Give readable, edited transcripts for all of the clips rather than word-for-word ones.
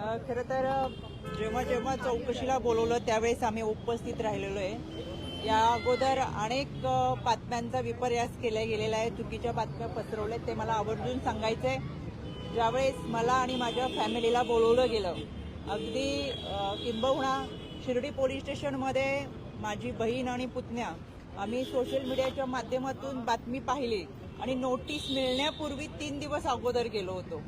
खरं तर जेव्हा जेव्हा चौकशीला बोलवलं त्यावेळेस आम्ही उपस्थित राहिलेलो आहे। या अगोदर अनेक बातम्यांचा विपर्यास केला गेलेला आहे, चुकीच्या बातम्या पसरवल्यात, ते मला आवर्जून सांगायचंय। ज्यावेळेस मला आणि माझ्या फॅमिलीला बोलवलं गेलं, अगदी किंबहुना शिर्डी पोलीस स्टेशनमध्ये माझी बहीण आणि पुतण्या आम्ही सोशल मीडियाच्या माध्यमातून बातमी पाहिली आणि नोटीस मिळण्यापूर्वी 3 दिवस अगोदर गेलो होतो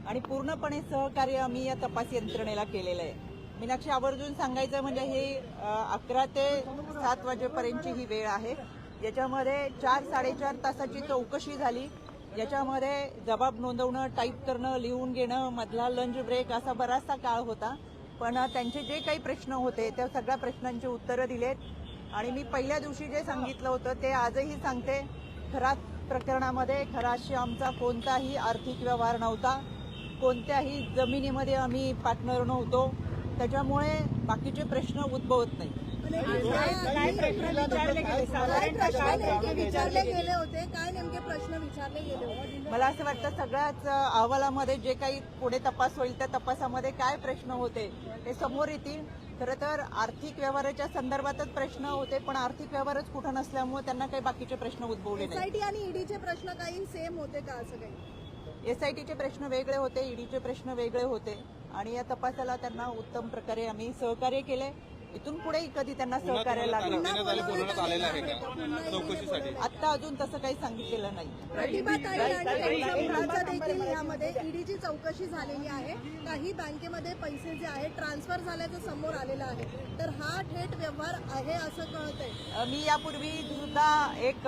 आणि पूर्णपणे सहकार्य आम्ही या तपास यंत्रणेला केलेलं आहे। मीनाक्षी, आवर्जून सांगायचं म्हणजे हे 11 ते 7 वाजेपर्यंतची ही वेळ आहे। याच्यामध्ये 4-4.5 तासाची चौकशी झाली। याच्यामध्ये जबाब नोंदवणं, टाईप करणं, लिहून घेणं, मधला लंच ब्रेक असा बराचसा काळ होता। पण त्यांचे जे काही प्रश्न होते त्या सगळ्या प्रश्नांची उत्तरं दिलेत आणि मी पहिल्या दिवशी जे सांगितलं होतं ते आजही सांगते। खरात प्रकरणामध्ये खराशी आमचा कोणताही आर्थिक व्यवहार नव्हता, कोणत्याही जमिनीमध्ये आम्ही पार्टनर नव्हतो, त्याच्यामुळे बाकीचे प्रश्न उद्भवत नाही। काय नेमके प्रश्न विचारले गेले होते? मला असं वाटतं सगळ्याच अहवालामध्ये जे काही पुढे तपास होईल त्या तपासामध्ये काय प्रश्न होते ते समोर येतील। खरं तर आर्थिक व्यवहाराच्या संदर्भातच प्रश्न होते, पण आर्थिक व्यवहारच कुठं नसल्यामुळे त्यांना काही बाकीचे प्रश्न उद्भवले नाही। एसआयटी आणि ईडीचे प्रश्न काही सेम होते का? असं काही एसआयटीचे प्रश्न वेगळे होते, ईडीचे प्रश्न वेगळे होते आणि या तपासाला त्यांना उत्तम प्रकारे आम्ही सहकार्य केले। इथून पुढेही कधी त्यांना सहकार्य लागलं आता अजून तसं काही सांगितलेलं नाही। प्रतिभाताई आणि त्यांच्या मुलाचा देखील यामध्ये ईडीची चौकशी झालेली आहे। काही बँकेमध्ये पैसे जे आहेत ट्रान्सफर झाल्याचं समोर आलेलं आहे, तर हा थेट व्यवहार आहे असं कळतंय। मी यापूर्वी सुद्धा एक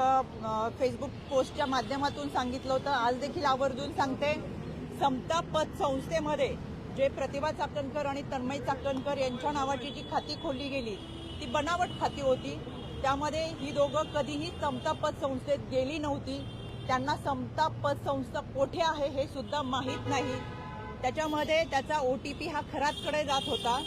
फेसबुक पोस्टच्या माध्यमातून सांगितलं होतं, आज देखील आवर्जून सांगते। समता पतसंस्थेमध्ये जे प्रतिभा चाकणकर आणि तन्मय चाकणकर यांच्या नावाची जी खाती खोलली गेली ती बनावट खाती होती। त्यामध्ये ही दोघं कधीही समता पतसंस्थेत गेली नव्हती। त्यांना समता पतसंस्था कोठे आहे हे सुद्धा माहीत नाही। त्याच्यामध्ये त्याचा ओटीपी हा खरातकडे जात होता।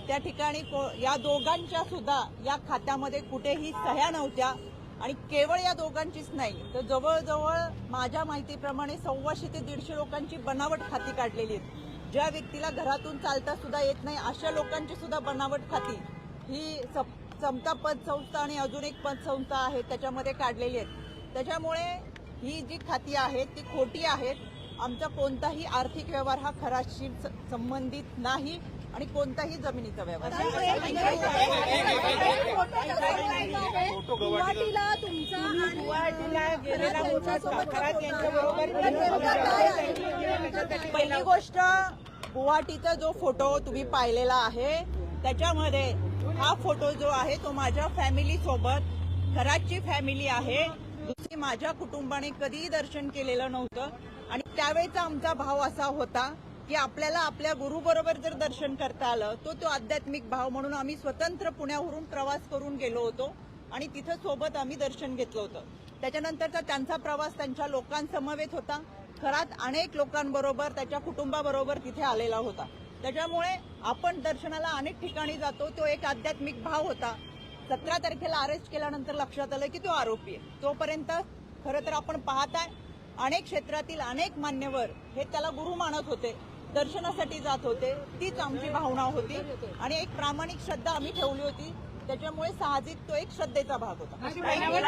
त्या ठिकाणी या दोघांच्या सुद्धा या खात्यामध्ये कुठेही सह्या नव्हत्या आणि केवळ या दोघांचीच नाही तर जवळजवळ माझ्या माहितीप्रमाणे 125 ते 150 लोकांची बनावट खाती काढलेली आहेत। ज्या व्यक्तीला घरातून चालता सुद्धा येत नाही अशा लोकांची सुद्धा बनावट खाती ही समता पतसंस्था आणि अजून एक पतसंस्था आहे त्याच्यामध्ये काढलेली आहेत। त्याच्यामुळे ही जी खाती आहेत ती खोटी आहेत। आमचा कोणताही आर्थिक व्यवहार हा खराशी संबंधित नाही आणि कोणताही जमिनीचा व्यवहार। गुवाहाटीला तुमचा पहिली गोष्ट, गुवाहाटीचा जो फोटो तुम्ही पाहिलेला आहे त्याच्यामध्ये हा फोटो जो आहे तो माझ्या फॅमिली सोबत, खरातची फॅमिली आहे। दुसरी, माझ्या कुटुंबाने कधीही दर्शन केलेलं नव्हतं आणि त्यावेळेचा आमचा भाव असा होता की आपल्याला आपल्या गुरुबरोबर जर दर्शन करता आलं तो आध्यात्मिक भाव म्हणून आम्ही स्वतंत्र पुण्यावरून प्रवास करून गेलो होतो आणि तिथं सोबत आम्ही दर्शन घेतलं होतं। त्याच्यानंतरचा त्यांचा प्रवास त्यांच्या लोकांसमवेत होता। खरात अनेक लोकांबरोबर त्याच्या कुटुंबाबरोबर तिथे आलेला होता। त्याच्यामुळे आपण दर्शनाला अनेक ठिकाणी जातो, तो एक आध्यात्मिक भाव होता। 17 तारखेला अरेस्ट केल्यानंतर लक्षात आलं की तो आरोपी आहे। तोपर्यंत खरं तर आपण पाहताय अनेक क्षेत्रातील अनेक मान्यवर हे त्याला गुरु मानत होते, दर्शनासाठी जात होते। तीच आमची भावना होती आणि एक प्रामाणिक श्रद्धा आम्ही ठेवली होती। त्याच्यामुळे साहजिक तो एक श्रद्धेचा भाग होता।